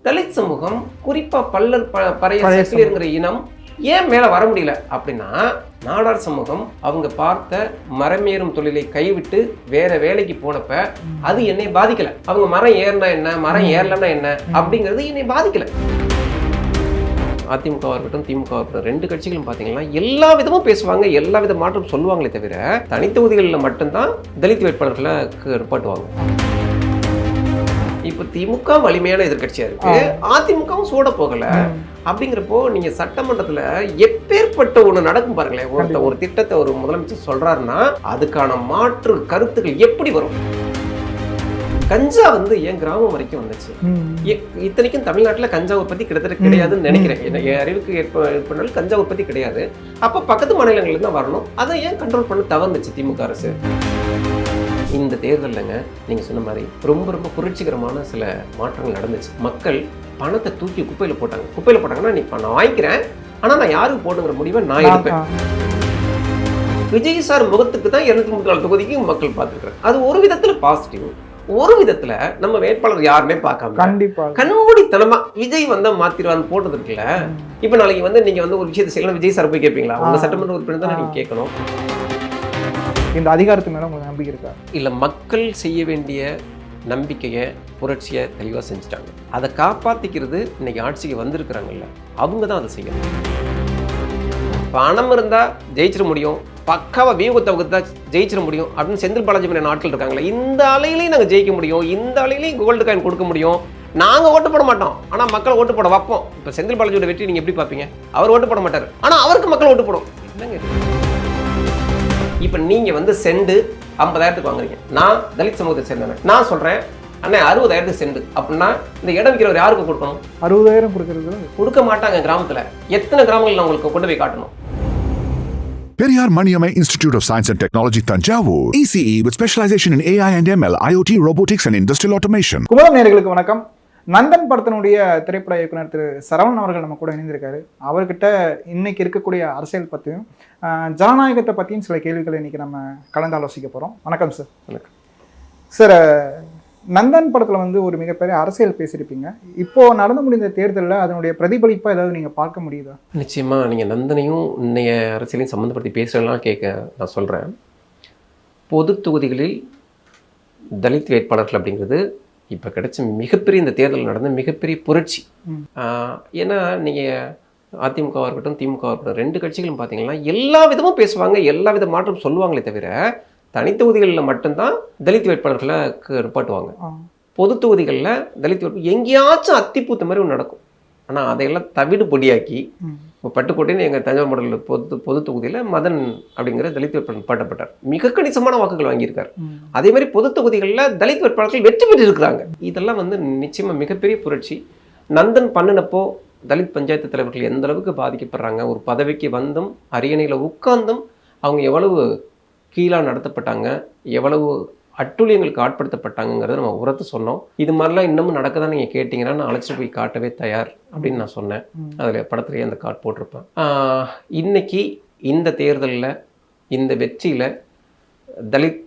தலித் சமூகம் குறிப்பா பல்லர் பறைய சக்கிலியருங்கிற இனம் ஏன் மேல வர முடியல அப்படின்னா, நாடார் சமூகம் அவங்க பார்த்த மரமேறும் தொழிலை கைவிட்டு வேற வேலைக்கு போனப்ப அது என்னை பாதிக்கல. அவங்க மரம் ஏறினா என்ன, மரம் ஏறலன்னா என்ன அப்படிங்கிறது என்னை பாதிக்கல. அதிமுக இருக்கட்டும், திமுக இருக்கட்டும், ரெண்டு கட்சிகளும் பார்த்தீங்கன்னா எல்லா விதமும் பேசுவாங்க, எல்லா வித மாற்றம் சொல்லுவாங்களே தவிர தனித்தொகுதிகளில் மட்டும்தான் தலித் வேட்பாளர்களை நிப்பாட்டுவாங்க. இப்போ திமுக வலிமையான எதிர்கட்சியா இருக்கு, அதிமுகவும் சூட போகல. அப்படிங்கிறப்போ நீங்க சட்டமன்றத்துல எப்பேற்பட்ட ஒண்ணு நடக்கும் பாருங்களேன். ஒரு திட்டத்தை ஒரு முதலமைச்சர் சொல்றாருன்னா அதுக்கான மாற்று கருத்துக்கள் எப்படி வரும்? கஞ்சா வந்து என் கிராமம் வரைக்கும் வந்துச்சு. இத்தனைக்கும் தமிழ்நாட்டில் கஞ்சா உற்பத்தி கிட்டத்தட்ட கிடையாதுன்னு நினைக்கிறேன். என் அறிவுக்கு ஏற்பட்டாலும் கஞ்சா உற்பத்தி கிடையாது. அப்போ பக்கத்து மாநிலங்களுக்கு தான் வரணும். அதை ஏன் கண்ட்ரோல் பண்ண தவறுச்சு திமுக அரசு? இந்த தேர்தலில்ங்க நீங்க சொன்ன மாதிரி ரொம்ப ரொம்ப புரட்சிகரமான சில மாற்றங்கள் நடந்துச்சு. மக்கள் பணத்தை தூக்கி குப்பையில் போட்டாங்க. குப்பையில் போட்டாங்கன்னா நீ நான் வாங்கிக்கிறேன், ஆனால் நான் யாருக்கு போடுங்கிற முடிவை நான் எடுப்பேன். விஜய் சார் முகத்துக்கு தான் 234 தொகுதிக்கு மக்கள் பார்த்துருக்குறாங்க. அது ஒரு விதத்துல பாசிட்டிவ். ஒரு விதத்துல நம்ம வேட்பாளர் யாருமே பார்க்காம கண்டிப்பா கண்மூடித்தனமா விஜய் வந்தா மாத்திருவான்னு போட்டது இருக்குல்ல. இப்ப நாளைக்கு வந்து நீங்க வந்து ஒரு விஷயத்தை செய்யலாம், விஜய் சார் போய் கேட்பீங்களா? உங்க சட்டமன்ற உறுப்பினர் தான் நீங்க கேட்கணும். இந்த அதிகாரத்து மேல உங்களுக்கு நம்பிக்கை இருக்கா? இல்ல, மக்கள் செய்ய வேண்டிய நம்பிக்கையை புரட்சியை தெளிவாக செஞ்சுட்டாங்க. அதை காப்பாற்றிக்கிறது இன்னைக்கு ஆட்சிக்கு வந்திருக்கிறாங்கல்ல, அவங்க தான் அதை செய்யணும். பணம் இருந்தால் ஜெயிச்சிட முடியும், பக்காவா வியூகத்தை வகுத்தா ஜெயிச்சிட முடியும் அப்படின்னு செந்தில் பாலாஜி மாதிரி நாட்கள் இருக்காங்களே, இந்த அலையிலையும் நாங்கள் ஜெயிக்க முடியும், இந்த அலையிலையும் கோல்டு காயின் கொடுக்க முடியும். நாங்கள் ஓட்டு போட மாட்டோம், ஆனால் மக்களை ஓட்டு போட வைப்போம். இப்போ செந்தில் பாலாஜியோட வெற்றி நீங்கள் எப்படி பார்ப்பீங்க? அவர் ஓட்டு போட மாட்டார், ஆனால் அவருக்கு மக்கள் ஓட்டு போடும். என்னங்க இப்போ நீங்கள் வந்து செண்டு 50,000 வாங்குறீங்க, நான் தலித் சமூகத்தை சேர்ந்தேன், நான் சொல்கிறேன் அண்ணே 60,000 செண்டு அப்படின்னா இந்த இடம் விற்கிறவர் யாருக்கு கொடுக்கணும்? 60,000 கொடுக்கறது கொடுக்க மாட்டாங்க. கிராமத்தில் எத்தனை கிராமங்கள் நான் உங்களுக்கு கொண்டு போய் காட்டணும்? Periyar Maniamai Institute of Science and Technology, Tanjavur. ECE with specialization in AI and ML, IoT, robotics and industrial automation. Kumudam நேயர்களுக்கு வணக்கம். நந்தன் படத்தினுடைய திரைப்பட இயக்குனர் திரு சரவணன் அவர்கள் நம்ம கூட இணைந்திருக்காரு. அவர்கிட்ட இன்னைக்கு இருக்கக்கூடிய அரசியல் பற்றியும் ஜனநாயகத்தை பற்றியும் சில கேள்விகளை இன்னைக்கு நம்ம கலந்து ஆலோசிக்க போகிறோம். வணக்கம் சார். வணக்கம் சார். நந்தன் படத்தில் வந்து ஒரு மிகப்பெரிய அரசியல் பேசியிருப்பீங்க. இப்போ நடந்து முடிந்த தேர்தலில் அதனுடைய பிரதிபலிப்பாக ஏதாவது நீங்கள் பார்க்க முடியுதா? நிச்சயமாக நீங்கள் நந்தனையும் இன்னைய அரசியலையும் சம்மந்தப்படுத்தி பேசுகிறலாம் கேட்க நான் சொல்கிறேன். பொது தொகுதிகளில் தலித் வேட்பாளர்கள் அப்படிங்கிறது இப்போ கிடைச்ச மிகப்பெரிய, இந்த தேர்தல் நடந்த மிகப்பெரிய புரட்சி. ஏன்னா நீங்கள் அதிமுகவாக இருக்கட்டும், திமுகவாக இருக்கட்டும், ரெண்டு கட்சிகளும் பார்த்தீங்கன்னா எல்லா விதமும் பேசுவாங்க, எல்லா வித மாற்றம் சொல்லுவாங்களே தவிர தனித்தொகுதிகளில் மட்டும்தான் தலித் வேட்பாளர்களை நிப்பாட்டுவாங்க. பொது தொகுதிகளில் தலித் வேட்பாளர் எங்கேயாச்சும் அத்திப்பூத்த மாதிரி ஒன்று நடக்கும். ஆனால் அதையெல்லாம் தவிடு பொடியாக்கி இப்போ பட்டுக்கோட்டைன்னு எங்கள் தஞ்சாவூர் மாவட்டத்தில் பொது தொகுதியில் மதன் அப்படிங்கிற தலித் வேட்பாளர் நிப்பாட்டப்பட்டார். மிக கணிசமான வாக்குகள் வாங்கியிருக்கார். அதே மாதிரி பொது தொகுதிகளில் தலித் வேட்பாளர்கள் வெற்றி பெற்று இருக்கிறாங்க. இதெல்லாம் வந்து நிச்சயமாக மிகப்பெரிய புரட்சி. நந்தன் பண்ணினப்போ தலித் பஞ்சாயத்து தலைவர்கள் எந்த அளவுக்கு பாதிக்கப்படுறாங்க, ஒரு பதவிக்கு வந்தும் அரியணையில் உட்கார்ந்தும் அவங்க எவ்வளவு கீழாக நடத்தப்பட்டாங்க, எவ்வளவு அட்டூழியங்களுக்கு ஆட்படுத்தப்பட்டாங்கிறத நம்ம உரத்து சொன்னோம். இது மாதிரிலாம் இன்னமும் நடக்கதான் நீங்கள் கேட்டிங்கன்னா நான் அழைச்சிட்டு போய் காட்டவே தயார் அப்படின்னு நான் சொன்னேன். அதில் படத்துலேயே அந்த கார்டு போட்டிருப்பேன். இன்னைக்கு இந்த தேர்தலில் இந்த வெற்றியில் தலித்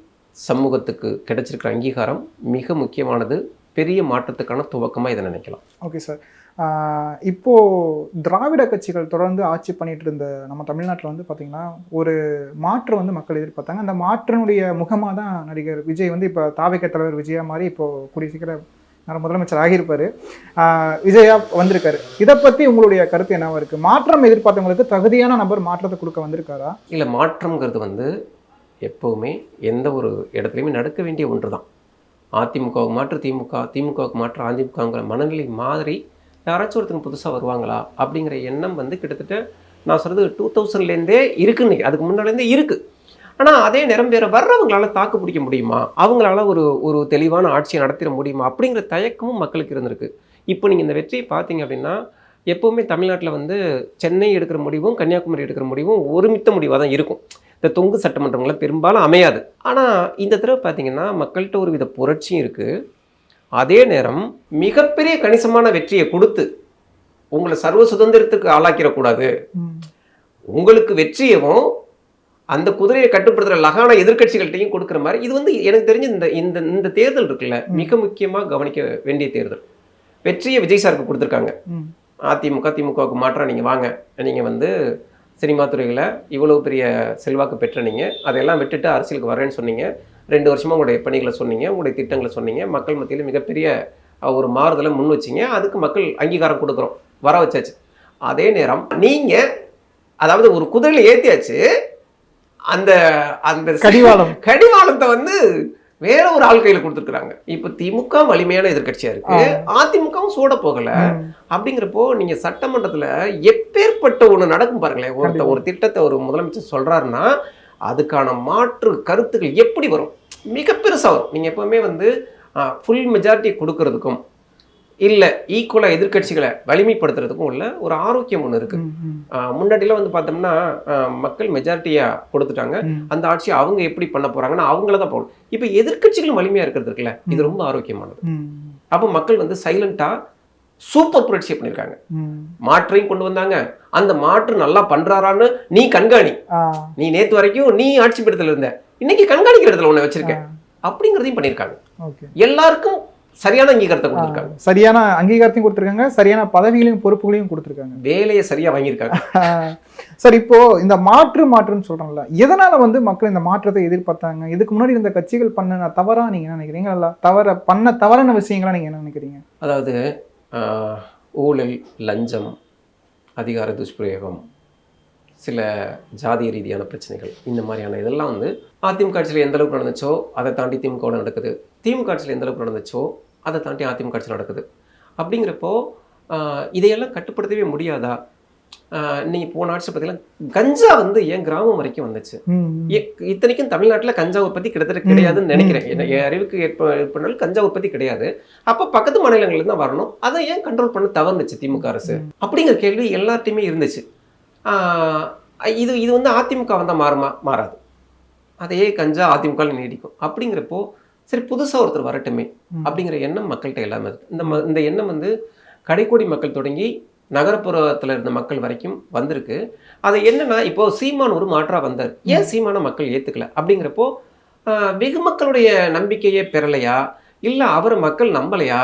சமூகத்துக்கு கிடைச்சிருக்கிற அங்கீகாரம் மிக முக்கியமானது. பெரிய மாற்றத்துக்கான துவக்கமாக இதை நினைக்கலாம். Okay sir. இப்போது திராவிட கட்சிகள் தொடர்ந்து ஆட்சி பண்ணிட்டு இருந்த நம்ம தமிழ்நாட்டில் வந்து பார்த்திங்கன்னா ஒரு மாற்றம் வந்து மக்கள் எதிர்பார்த்தாங்க. அந்த மாற்றினுடைய முகமாக தான் நடிகர் விஜய் வந்து இப்போ தாவேக தலைவர் விஜயா மாதிரி இப்போது கூடிய சீக்கிரம் முதலமைச்சர் ஆகியிருப்பார், விஜயா வந்திருக்காரு. இதை பற்றி உங்களுடைய கருத்து என்னவா இருக்குது? மாற்றம் எதிர்பார்த்தவங்களுக்கு தகுதியான நபர் மாற்றத்தை கொடுக்க வந்திருக்காரா? இல்லை, மாற்றம்ங்கிறது வந்து எப்போவுமே எந்த ஒரு இடத்துலையுமே நடக்க வேண்டிய ஒன்று தான். அதிமுகவுக்கு மாற்று திமுக, திமுகவுக்கு மாற்று அதிமுகங்கிற மனநிலை மாதிரி யாராச்சும் ஒருத்தங்க புதுசாக வருவாங்களா அப்படிங்கிற எண்ணம் வந்து கிட்டத்தட்ட நான் சொல்கிறது 2000லேருந்தே இருக்குன்னு, அதுக்கு முன்னாடிலேருந்தே இருக்குது. ஆனால் அதே நேரம் வேறு வர்றவங்களால தாக்கு பிடிக்க முடியுமா, அவங்களால ஒரு தெளிவான ஆட்சியை நடத்திட முடியுமா அப்படிங்கிற தயக்கமும் மக்களுக்கு இருந்திருக்கு. இப்போ நீங்கள் இந்த வெற்றியை பார்த்தீங்க அப்படின்னா எப்போவுமே தமிழ்நாட்டில் வந்து சென்னை எடுக்கிற முடிவும் கன்னியாகுமரி எடுக்கிற முடிவும் ஒருமித்த முடிவாக தான் இருக்கும். இந்த தொங்கு சட்டமன்றங்களை பெரும்பாலும் அமையாது. ஆனால் இந்த தடவை பார்த்தீங்கன்னா மக்கள்கிட்ட ஒரு வித புரட்சியும் இருக்குது. அதே நேரம் மிகப்பெரிய கணிசமான வெற்றியை கொடுத்து உங்களை சர்வ சுதந்திரத்துக்கு ஆளாக்கிடக்கூடாது, உங்களுக்கு வெற்றியவும் அந்த குதிரையை கட்டுப்படுத்துகிற லகான எதிர்கட்சிகள்கிட்டையும் கொடுக்குற மாதிரி இது வந்து எனக்கு தெரிஞ்சு இந்த தேர்தல் இருக்குல்ல மிக முக்கியமாக கவனிக்க வேண்டிய தேர்தல். வெற்றியை விஜய் சாருக்கு கொடுத்துருக்காங்க. ம். திமுகவுக்கு மாற்றா நீங்கள் வாங்க, நீங்கள் வந்து சினிமா துறையில் இவ்வளோ பெரிய செல்வாக்கு பெற்ற நீங்கள் அதையெல்லாம் விட்டுட்டு அரசியலுக்கு வரேன்னு சொன்னீங்க. 2 வருஷமாக உங்களுடைய பணிகளை சொன்னீங்க, உங்களுடைய திட்டங்களை சொன்னீங்க, மக்கள் மத்தியில் மிகப்பெரிய ஒரு மாறுதலை முன் வச்சிங்க. அதுக்கு மக்கள் அங்கீகாரம் கொடுக்குறோம், வர வச்சாச்சு. அதே நேரம் நீங்கள் அதாவது ஒரு குதிரையில் ஏற்றியாச்சு, அந்த அந்த கடிவாளத்தை வந்து வேற ஒரு ஆள் கையில் கொடுத்துருக்காங்க. இப்போ திமுக வலிமையான எதிர்கட்சியா இருக்கு, அதிமுகவும் சூட போகல. அப்படிங்கிறப்போ நீங்க சட்டமன்றத்துல எப்பேற்பட்ட ஒண்ணு நடக்கும் பாருங்களேன். ஒரு திட்டத்தை ஒரு முதலமைச்சர் சொல்றாருன்னா அதுக்கான மாற்று கருத்துக்கள் எப்படி வரும், மிக பெருசா வரும். நீங்க எப்பவுமே வந்து ஃபுல் மெஜாரிட்டி கொடுக்கறதுக்கும் இல்லை ஈக்குவலாக எதிர்கட்சிகளை வலிமைப்படுத்துறதுக்கும் உள்ள ஒரு ஆரோக்கியம் ஒன்று இருக்கு. முன்னாடிலாம் வந்து பார்த்தோம்னா மக்கள் மெஜாரிட்டியாக கொடுத்துட்டாங்க, அந்த ஆட்சி அவங்க எப்படி பண்ண போறாங்கன்னா அவங்கள தான் போகணும். இப்போ எதிர்கட்சிகளும் வலிமையாக இருக்கிறது இருக்குல்ல, இது ரொம்ப ஆரோக்கியமானது. அப்போ மக்கள் வந்து சைலண்டா சூப்பர் புரட்சியை பண்ணியிருக்காங்க, மாற்றையும் கொண்டு வந்தாங்க. அந்த மாற்று நல்லா பண்றாரான்னு நீ கண்காணி. நீ நேற்று வரைக்கும் நீ ஆட்சி பீடத்தில் இருந்த, இன்னைக்கு கண்காணிக்கிற இடத்துல உன்னை வச்சிருக்கேன் அப்படிங்கிறதையும் பண்ணியிருக்காங்க. எல்லாருக்கும் சரியான அங்கீகாரத்தை கொடுத்துருக்காங்க, சரியான அங்கீகாரத்தையும் கொடுத்துருக்காங்க, சரியான பதவிகளையும் பொறுப்புகளையும் கொடுத்துருக்காங்க, வேலையை சரியா வாங்கியிருக்காங்க. சார் இப்போ இந்த மாற்றுன்னு சொல்றோம்ல, எதனால வந்து மக்கள் இந்த மாற்றத்தை எதிர்பார்த்தாங்க? இதுக்கு முன்னாடி இந்த கட்சிகள் பண்ண தவறா நீங்க என்ன நினைக்கிறீங்க? இல்ல தவறான விஷயங்களா நீங்க என்ன நினைக்கிறீங்க? அதாவது ஊழல், லஞ்சம், அதிகார துஷ்பிரயோகம், சில ஜாதிய ரீதியான பிரச்சனைகள், இந்த மாதிரியான இதெல்லாம் வந்து அதிமுக ஆட்சியில் எந்த அளவுக்கு நடந்துச்சோ அதை தாண்டி திமுகவில் நடக்குது, திமுக ஆட்சியில் எந்த அளவுக்கு நடந்துச்சோ அதை தாண்டி அதிமுக ஆட்சியில் நடக்குது. அப்படிங்கிறப்போ இதையெல்லாம் கட்டுப்படுத்தவே முடியாதா? நீங்கள் போன ஆட்சி பார்த்தீங்கன்னா கஞ்சா வந்து என் கிராமம் வரைக்கும் வந்துச்சு. இத்தனைக்கும் தமிழ்நாட்டில் கஞ்சா உற்பத்தி கிட்டத்தட்ட கிடையாதுன்னு நினைக்கிறேன். என் அறிவுக்கு ஏற்பனாலும் கஞ்சா உற்பத்தி கிடையாது. அப்போ பக்கத்து மாநிலங்கள்ல தான் வரணும், அதை ஏன் கண்ட்ரோல் பண்ண தவறுனுச்சு திமுக அரசு அப்படிங்கிற கேள்வி எல்லாத்தையுமே இருந்துச்சு. இது வந்து அதிமுக வந்தால் மாறாது, அதையே கஞ்சா அதிமுக நீடிக்கும். அப்படிங்கிறப்போ சரி புதுசாக ஒருத்தர் வரட்டுமே அப்படிங்கிற எண்ணம் மக்கள்கிட்ட எல்லாமே இருக்கு. இந்த எண்ணம் வந்து கடைக்கோடி மக்கள் தொடங்கி நகரப்புறத்தில் இருந்த மக்கள் வரைக்கும் வந்திருக்கு. அது என்னன்னா, இப்போ சீமான் ஒரு மாற்றா வந்தார், ஏன் சீமான மக்கள் ஏற்றுக்கல அப்படிங்கிறப்போ வெகு மக்களுடைய நம்பிக்கையே பெறலையா, இல்லை அவரை மக்கள் நம்பலையா,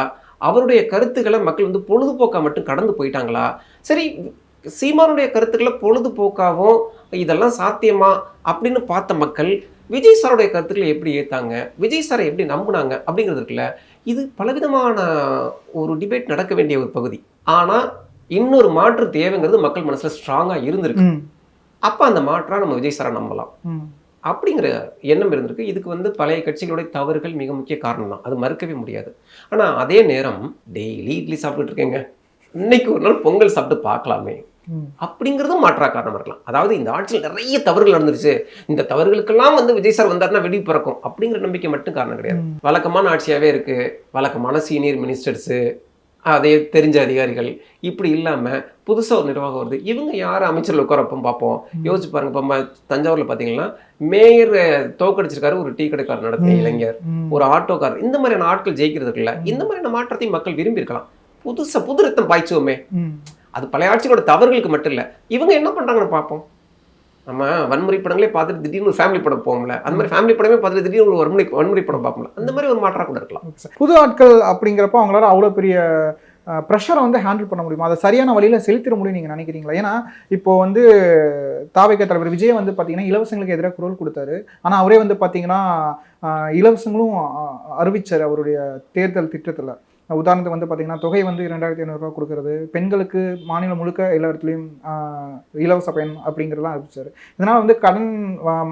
அவருடைய கருத்துக்களை மக்கள் வந்து பொழுதுபோக்கா மட்டும் கடந்து போயிட்டாங்களா? சரி, சீமானுடைய கருத்துக்களை பொழுதுபோக்காகவும் இதெல்லாம் சாத்தியமா அப்படின்னு பார்த்த மக்கள் விஜய் சாருடைய கருத்துக்களை எப்படி ஏற்றாங்க, விஜய் சாரை எப்படி நம்பினாங்க அப்படிங்கிறது இருக்குல்ல, இது பலவிதமான ஒரு டிபேட் நடக்க வேண்டிய ஒரு பகுதி. ஆனால் இன்னொரு மாற்று தேவைங்கிறது மக்கள் மனசுல ஸ்ட்ராங்கா இருந்திருக்கு. அப்ப அந்த மாற்றா நம்ம விஜய் சாரை நம்பலாம் அப்படிங்கிற எண்ணம் இருந்திருக்கு. இதுக்கு வந்து பழைய கட்சிகளுடைய தவறுகள் மிக முக்கிய காரணம் தான், அது மறுக்கவே முடியாது. ஆனா அதே நேரம் டெய்லி இட்லி சாப்பிட்டுட்டு இருக்கேங்க, இன்னைக்கு ஒரு நாள் பொங்கல் சாப்பிட்டு பார்க்கலாமே அப்படிங்கிறதும் மாற்றா காரணமா இருக்கலாம். அதாவது இந்த ஆட்சியில் நிறைய தவறுகள் நடந்துருச்சு, இந்த தவறுகளுக்கெல்லாம் வந்து விஜய் சார் வந்தாருன்னா வெடி பிறக்கும் அப்படிங்கிற நம்பிக்கை மட்டும் காரணம் கிடையாது. வழக்கமான ஆட்சியாவே இருக்கு, வழக்கமான சீனியர் மினிஸ்டர்ஸு, அதே தெரிஞ்ச அதிகாரிகள், இப்படி இல்லாமல் புதுசாக ஒரு நிர்வாகம் வருது. இவங்க யார் அமைச்சர்கள் உட்காரப்போ பார்ப்போம், யோசிச்சு பாருங்க. இப்போ தஞ்சாவூரில் பார்த்தீங்கன்னா மேயர் தோக்கடிச்சிருக்காரு, ஒரு டீ கடைக்காரர் நடத்தின இளைஞர், ஒரு ஆட்டோக்காரர், இந்த மாதிரியான ஆட்கள் ஜெயிக்கிறதுக்குள்ள இந்த மாதிரியான மாற்றத்தையும் மக்கள் விரும்பி இருக்கலாம். புது ரத்தம் பாய்ச்சுவோமே, அது பழைய ஆட்சியோட தவறுகளுக்கு மட்டும் இல்லை, இவங்க என்ன பண்ணுறாங்கன்னு பார்ப்போம். நம்ம வன்முறை படங்களே பார்த்துட்டு திடீர்னு ஒரு ஃபேமிலி படம் போகும்ல, அந்த மாதிரி ஃபேமிலி படமே பார்த்துட்டு திடீர்னு ஒரு வன்முறை படம் பார்ப்போம்ல, அந்த மாதிரி ஒரு மாற்றம் கூட இருக்கலாம். புது ஆட்கள் அப்படிங்கிறப்போ அவங்களால அவ்வளோ பெரிய ப்ரெஷரை வந்து ஹேண்டில் பண்ண முடியுமா, அதை சரியான வழியில் செலுத்திட முடியும் நீங்கள் நினைக்கிறீங்களா? ஏன்னா இப்போ வந்து தாவேக தலைவர் விஜய் வந்து பார்த்தீங்கன்னா இலவசங்களுக்கு எதிராக குரல் கொடுத்தாரு. ஆனால் அவரே வந்து பார்த்தீங்கன்னா இலவசங்களும் அறிவிச்சார் அவருடைய தேர்தல் திட்டத்தில். உதாரணத்துக்கு வந்து பார்த்தீங்கன்னா தொகை வந்து 2500 ரூபா கொடுக்கறது, பெண்களுக்கு மாநிலம் முழுக்க எல்லா இடத்துலையும் இலவச பயன் அப்படிங்கிறதெல்லாம் அறிவிச்சார். இதனால் வந்து கடன்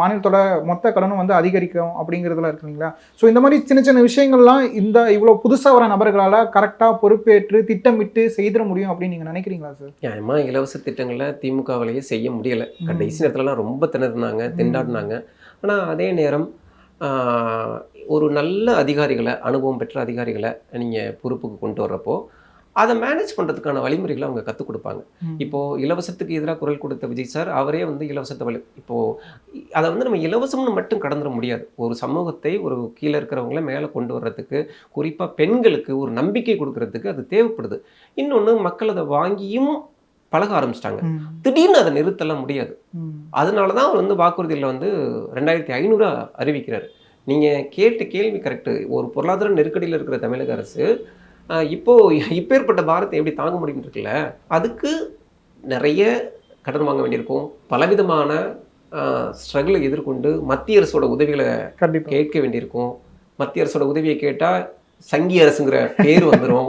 மாநிலத்தோட மொத்த கடனும் வந்து அதிகரிக்கும் அப்படிங்கிறதுலாம் இருக்கு இல்லைங்களா? ஸோ இந்த மாதிரி சின்ன சின்ன விஷயங்கள்லாம் இந்த இவ்வளோ புதுசாக வர நபர்களால் கரெக்டாக பொறுப்பேற்று திட்டமிட்டு செய்திட முடியும் அப்படின்னு நீங்கள் நினைக்கிறீங்களா சார்? நியாயமா இலவச திட்டங்களை திமுகவிலேயே செய்ய முடியலை. கடைசி நேரத்துலலாம் ரொம்ப திண்டாடினாங்க. ஆனால் அதே நேரம் ஒரு நல்ல அதிகாரிகளை, அனுபவம் பெற்ற அதிகாரிகளை நீங்கள் பொறுப்புக்கு கொண்டு வர்றப்போ அதை மேனேஜ் பண்ணுறதுக்கான வழிமுறைகளை அவங்க கற்றுக் கொடுப்பாங்க. இப்போது இலவசத்துக்கு எதிராக குரல் கொடுத்த விஜய் சார் அவரே வந்து இலவசத்தை இப்போது அதை வந்து நம்ம இலவசம்னு மட்டும் கடந்துட முடியாது. ஒரு சமூகத்தை ஒரு கீழே இருக்கிறவங்கள மேலே கொண்டு வர்றதுக்கு, குறிப்பாக பெண்களுக்கு ஒரு நம்பிக்கை கொடுக்கறதுக்கு அது தேவைப்படுது. இன்னொன்று, மக்கள் அதை வாங்கியும் பழக ஆரம்பிச்சிட்டாங்க, திடீர்னு அதை நிறுத்தலாம் முடியாது. அதனால தான் அவர் வந்து வாக்குறுதியில் வந்து 2500 அறிவிக்கிறார். நீங்கள் கேட்ட கேள்வி கரெக்டு. ஒரு பொருளாதார நெருக்கடியில் இருக்கிற தமிழக அரசு இப்பேற்பட்ட பாரத்தை எப்படி தாங்க முடியும் இருக்குல்ல, அதுக்கு நிறைய கடன் வாங்க வேண்டியிருக்கும், பலவிதமான ஸ்ட்ரகிளை எதிர்கொண்டு மத்திய அரசோட உதவிகளை கண்டிப்பா கேட்க வேண்டியிருக்கும். மத்திய அரசோட உதவியை கேட்டால் சங்கி அரசுங்கிற பேர் வந்துடும்.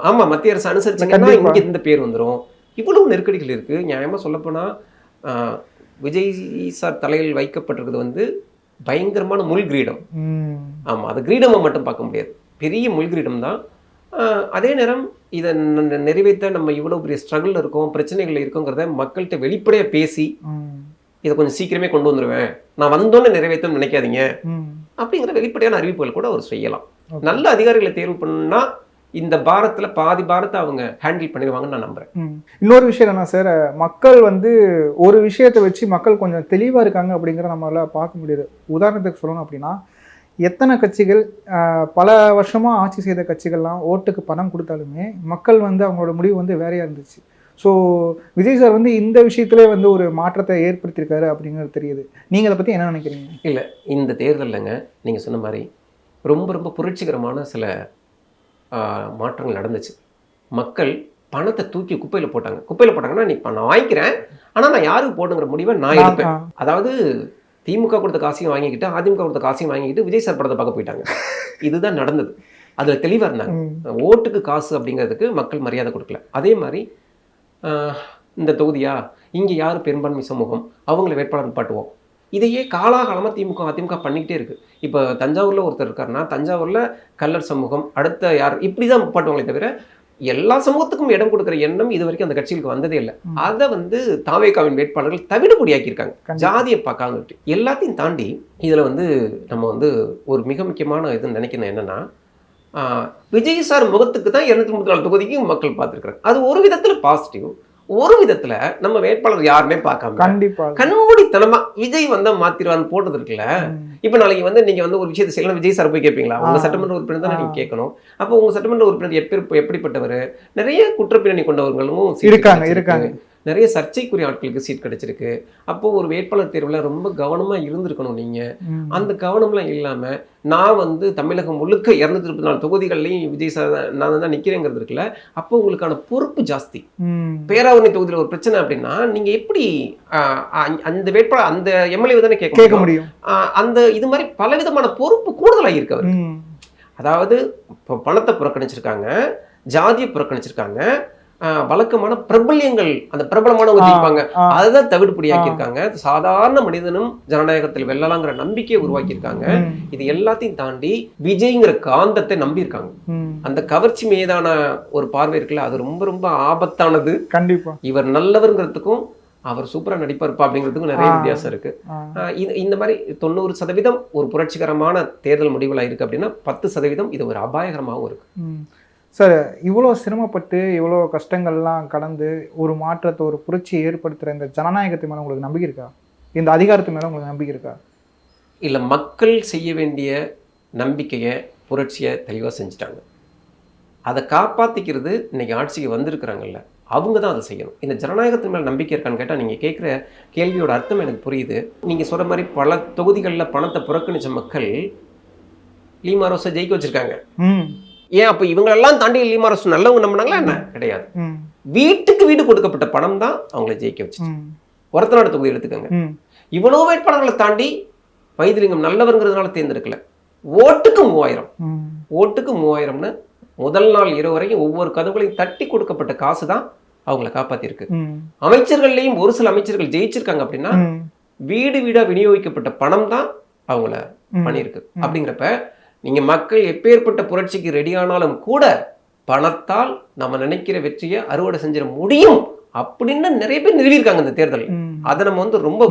ஆமாம், மத்திய அரசு அனுசரிச்சுங்கன்னா இங்கே இந்த பேர் வந்துடும். இவ்வளவு நெருக்கடிகள் இருக்குது. நியாயமாக சொல்லப்போனால் விஜய் சார் தலையில் வைக்கப்பட்டிருக்கிறது வந்து பயங்கரமான முள் கிரீடம். ஆமாம், அது கிரீடமாக மட்டும் பார்க்க முடியாது, பெரிய முள் கிரீடம் தான். அதே நேரம் இதை நிறைவேற்ற நம்ம இவ்வளோ பெரிய ஸ்ட்ரகிள் இருக்கோம், பிரச்சனைகள் இருக்கோங்கிறத மக்கள்கிட்ட வெளிப்படையாக பேசி இதை கொஞ்சம் சீக்கிரமே கொண்டு வந்துடுவேன், நான் வந்தோன்னே நிறைவேற்றணும்னு நினைக்காதீங்க அப்படிங்கிற வெளிப்படையான அறிவிப்புகள் கூட அவர் செய்யலாம். நல்ல அதிகாரிகளை தேர்வு பண்ணால் இந்த பாரத்தில் பாதி பாரத்தை அவங்க ஹேண்டில் பண்ணிடுவாங்கன்னு நான் நம்புறேன். இன்னொரு விஷயம் என்ன சார், மக்கள் வந்து ஒரு விஷயத்தை வச்சு மக்கள் கொஞ்சம் தெளிவாக இருக்காங்க அப்படிங்கிற நம்மளால பார்க்க முடியுது. உதாரணத்துக்கு சொல்லணும் அப்படின்னா, எத்தனை கட்சிகள் பல வருஷமாக ஆட்சி செய்த கட்சிகள்லாம் ஓட்டுக்கு பணம் கொடுத்தாலுமே மக்கள் வந்து அவங்களோட முடிவு வந்து வேறையாக இருந்துச்சு. ஸோ விஜய் சார் வந்து இந்த விஷயத்திலே வந்து ஒரு மாற்றத்தை ஏற்படுத்தியிருக்காரு அப்படிங்கிறது தெரியுது. நீங்கள் அதை பற்றி என்ன நினைக்கிறீங்க? இல்லை, இந்த தேர்தலில்ங்க நீங்கள் சொன்ன மாதிரி ரொம்ப ரொம்ப புரட்சிகரமான சில மாற்றங்கள் நடந்துச்சு. மக்கள் பணத்தை தூக்கி குப்பையில் போட்டாங்கன்னா நீ நான் வாங்கிக்கிறேன், ஆனால் நான் யாருக்கு போடுங்கிற முடிவை நான் எடுப்பேன். அதாவது திமுக கொடுத்த காசையும் வாங்கிக்கிட்டு அதிமுக கொடுத்த காசையும் வாங்கிக்கிட்டு விஜய் சார் படத்தை பார்க்க போயிட்டாங்க. இதுதான் நடந்தது. அதில் தெளிவாக இருந்தாங்க. ஓட்டுக்கு காசு அப்படிங்கிறதுக்கு மக்கள் மரியாதை கொடுக்கல. அதே மாதிரி இந்த தொகுதியா இங்கே யார் பெரும்பான்மை சமூகம் அவங்கள வேட்பாளர் பாட்டுவோம், இதையே காலாகாலமாக திமுக அதிமுக பண்ணிக்கிட்டே இருக்குது. இப்போ தஞ்சாவூரில் ஒருத்தர் இருக்காருன்னா தஞ்சாவூரில் கல்லர் சமூகம், அடுத்த யார், இப்படி தான் பாட்டுவாங்களே தவிர எல்லா சமூகத்துக்கும் இடம் கொடுக்குற எண்ணம் இது வரைக்கும் அந்த கட்சிகளுக்கு வந்ததே இல்லை. அதை வந்து தாவேகாவின் வேட்பாளர்கள் தவிடுபடியாக்கியிருக்காங்க, ஜாதியை பார்க்காங்கட்டு. எல்லாத்தையும் தாண்டி இதில் வந்து நம்ம வந்து ஒரு மிக முக்கியமான இதுன்னு நினைக்கணும் என்னன்னா, விஜய் சார் முகத்துக்கு தான் 234 தொகுதிக்கும் மக்கள் பார்த்துருக்குறாங்க. அது ஒரு விதத்தில் பாசிட்டிவ், ஒரு விதத்துல நம்ம வேட்பாளர் யாருமே பார்க்காம கண்டிப்பா கண்மூடித்தனமா விஜய் வந்தா மாத்திருவான்னு போட்டது இருக்குல்ல. இப்ப நாளைக்கு வந்து நீங்க வந்து ஒரு விஷயத்தை செய்யலாம், விஜய் சார் போய் கேட்பீங்களா? உங்க சட்டமன்ற உறுப்பினர் தான் நீங்க கேட்கணும். அப்போ உங்க சட்டமன்ற உறுப்பினர் எப்படிப்பட்டவர்? நிறைய குற்றப்பின்னணி கொண்டவர்களும் இருக்காங்க. நிறைய சர்ச்சைக்குரிய ஆட்களுக்கு சீட் கிடைச்சிருக்கு. அப்போ ஒரு வேட்பாளர் தேர்வுல ரொம்ப கவனமா இருந்திருக்கணும். நீங்க அந்த கவனம்லாம் இல்லாம நான் வந்து தமிழகம் முழுக்க 234 தொகுதிகள்லையும் விஜய் சார் நான் தான் நிக்கிறேங்கிறது இருக்குல்ல. அப்போ உங்களுக்கான பொறுப்பு ஜாஸ்தி. பேராவூரணி தொகுதியில் ஒரு பிரச்சனை அப்படின்னா நீங்க எப்படி அந்த வேட்பாளர் அந்த எம்எல்ஏ தானே கேட்க முடியும். அந்த இது மாதிரி பலவிதமான பொறுப்பு கூடுதலாக இருக்கு அவர். அதாவது இப்போ பணத்தை புறக்கணிச்சிருக்காங்க, ஜாதியை புறக்கணிச்சிருக்காங்க, வழக்கமான பிரபல்யங்கள் அந்த பிரபலமானவங்க ஜெயிப்பாங்க அதுதான் தவிடுபடியாக்கி இருக்காங்க. சாதாரண மனிதனும் ஜனநாயகத்தில் வெல்லலாங்கிற நம்பிக்கையை உருவாக்கியிருக்காங்க. இது எல்லாத்தையும் தாண்டி விஜய்ங்கிற காந்தத்தை நம்பியிருக்காங்க. அந்த கவர்ச்சி மீதான ஒரு பார்வை இருக்குல்ல, அது ரொம்ப ரொம்ப ஆபத்தானது. கண்டிப்பா இவர் நல்லவருங்கிறதுக்கும் அவர் சூப்பரா நடிப்பார்ப்பா அப்படிங்கிறதுக்கும் நிறைய வித்தியாசம் இருக்கு. இந்த மாதிரி 90% ஒரு புரட்சிகரமான தேர்தல் முடிவுகளா இருக்கு அப்படின்னா 10% இது ஒரு அபாயகரமாகவும் இருக்கு. சார், இவ்வளோ சிரமப்பட்டு இவ்வளோ கஷ்டங்கள்லாம் கடந்து ஒரு மாற்றத்தை ஒரு புரட்சியை ஏற்படுத்துகிற இந்த ஜனநாயகத்து மேலே உங்களுக்கு நம்பிக்கை இருக்கா? இந்த அதிகாரத்து மேலே உங்களுக்கு நம்பிக்கை இருக்கா? இல்லை, மக்கள் செய்ய வேண்டிய நம்பிக்கையை புரட்சியை தெளிவாக செஞ்சுட்டாங்க. அதை காப்பாற்றிக்கிறது இன்னைக்கு ஆட்சிக்கு வந்திருக்கிறாங்கல்ல, அவங்க தான் அதை செய்யணும். இந்த ஜனநாயகத்தின் மேலே நம்பிக்கை இருக்கான்னு கேட்டால் நீங்கள் கேட்குற கேள்வியோட அர்த்தம் எனக்கு புரியுது. நீங்கள் சொல்கிற மாதிரி பல தொகுதிகளில் பணத்தை புறக்கணித்த மக்கள் லீமா ரோஸை ஜெயிக்க வச்சுருக்காங்க. ஏன் அப்போ இவங்களெல்லாம் தாண்டி லீமா ரோஸ் நல்லவங்க நம்பினாங்களா? என்ன கிடையாது. வீட்டுக்கு வீடு கொடுக்கப்பட்ட பணம் தான் அவங்களை ஜெயிக்க வச்சு. ஒரத்தநாடு தொகுதி எடுத்துக்கோங்க, இவ்வளோ வேட்பாளர்களை தாண்டி வைத்திலிங்கம் நல்லவருங்கிறதுனால தேர்ந்தெடுக்கல. ஓட்டுக்கு 3000ன்னு முதல் நாள் இரவு வரைக்கும் ஒவ்வொரு கதவுகளையும் தட்டி கொடுக்கப்பட்ட காசு தான் அவங்கள காப்பாத்திருக்கு. அமைச்சர்கள்லையும் ஒரு சில அமைச்சர்கள் ஜெயிச்சிருக்காங்க அப்படின்னா வீடு வீடா விநியோகிக்கப்பட்ட பணம் தான் அவங்கள பண்ணியிருக்கு. அப்படிங்கிறப்ப நீங்க மக்கள் எப்பேற்பட்ட புரட்சிக்கு ரெடியானாலும் கூட பணத்தால் நம்ம நினைக்கிற வெற்றியை அறுவடை செஞ்சிட முடியும் அப்படின்னு நிறைய பேர் நிறுவியிருக்காங்க இந்த தேர்தல். அதை நம்ம வந்து ரொம்ப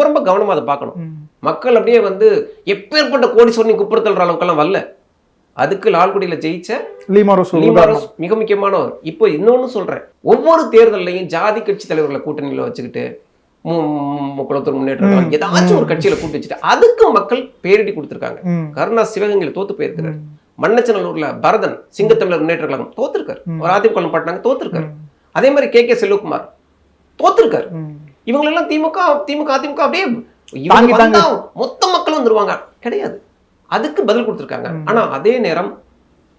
ரொம்ப கவனமா அதை பார்க்கணும். மக்கள் அப்படியே வந்து எப்பேற்பட்ட கோடீஸ்வரன் குப்புறத்தல்ற அளவுக்கெல்லாம் வரல. அதுக்கு லால்குடியில ஜெயிச்ச லீமா ரோஸ் மிக முக்கியமானவர். இப்போ இன்னொன்னு சொல்றேன், ஒவ்வொரு தேர்தலையும் ஜாதி கட்சி தலைவர்களை கூட்டணியில வச்சுக்கிட்டு குளத்தூர் முன்னேற்றம் ஏதாச்சும் ஒரு கட்சியில கூட்டு வச்சுட்டு அதுக்கு மக்கள் பேரிடி கொடுத்திருக்காங்க. கருணா சிவகங்கையில தோத்து போயிருக்கிறார். மண்ணச்சநல்லூர்ல பரதன் சிங்கத்தமிழர் முன்னேற்ற கழகம் தோத்திருக்காரு. ஒரு அதிமுக பட்டாங்க தோத்திருக்காரு. அதே மாதிரி கே செல்வகுமார் தோத்திருக்காரு. இவங்க எல்லாம் திமுக அதிமுக அப்படியே மொத்த மக்களும் வந்துருவாங்க கிடையாது. அதுக்கு பதில் கொடுத்திருக்காங்க. ஆனா அதே நேரம்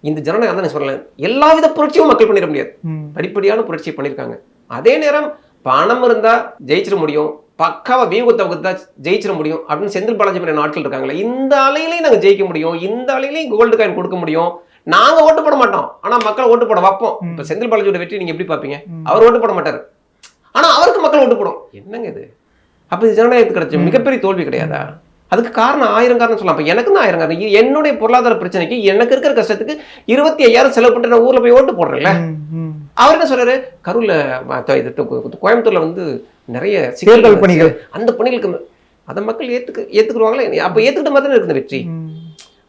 இந்த ஜனநாயகம் தான் நான் சொல்லலை, எல்லா வித புரட்சியும் மக்கள் பண்ணிட முடியாது, படிப்படியான புரட்சியை பண்ணியிருக்காங்க. அதே நேரம் பணம் இருந்தால் ஜெயிச்சிட முடியும், பக்காவாக வியூகத்தை வகுத்தா ஜெயிச்சிட முடியும் அப்படின்னு செந்தில் பாலாஜி மாதிரி நாட்கள் இருக்காங்களே, இந்த அலையிலையும் நாங்கள் ஜெயிக்க முடியும், இந்த அலையிலையும் கோல்டு காயின் கொடுக்க முடியும், நாங்கள் ஓட்டு போட மாட்டோம் ஆனால் மக்கள் ஓட்டு போட வைப்போம். இப்போ செந்தில் பாலாஜியோட வெற்றி நீங்கள் எப்படி பார்ப்பீங்க? அவர் ஓட்டு போட மாட்டார் ஆனால் அவருக்கு மக்கள் ஓட்டு போடும். என்னங்க இது? அப்போ இது ஜனநாயகத்துக்கு கிடைச்ச மிகப்பெரிய தோல்வி கிடையாதா? அதுக்கு காரணம் 1000 காரணம் சொல்லலாம். அப்போ எனக்கு தான் 1000 காரணம். என்னுடைய பொருளாதார பிரச்சனைக்கு எனக்கு இருக்கிற கஷ்டத்துக்கு 25,000 செலவு பண்ணிட்டு நான் ஊரில் போய் ஓட்டு போடுறேன்ல. அவர் என்ன சொல்றாரு, கரூரில் கோயம்புத்தூர்ல வந்து நிறைய சிக்கல்கள் பணிகள், அந்த பணிகளுக்கு அதை மக்கள் ஏத்துக்குருவாங்களே. அப்போ ஏத்துக்கிட்ட மாதிரி தான் இருக்குது வெற்றி.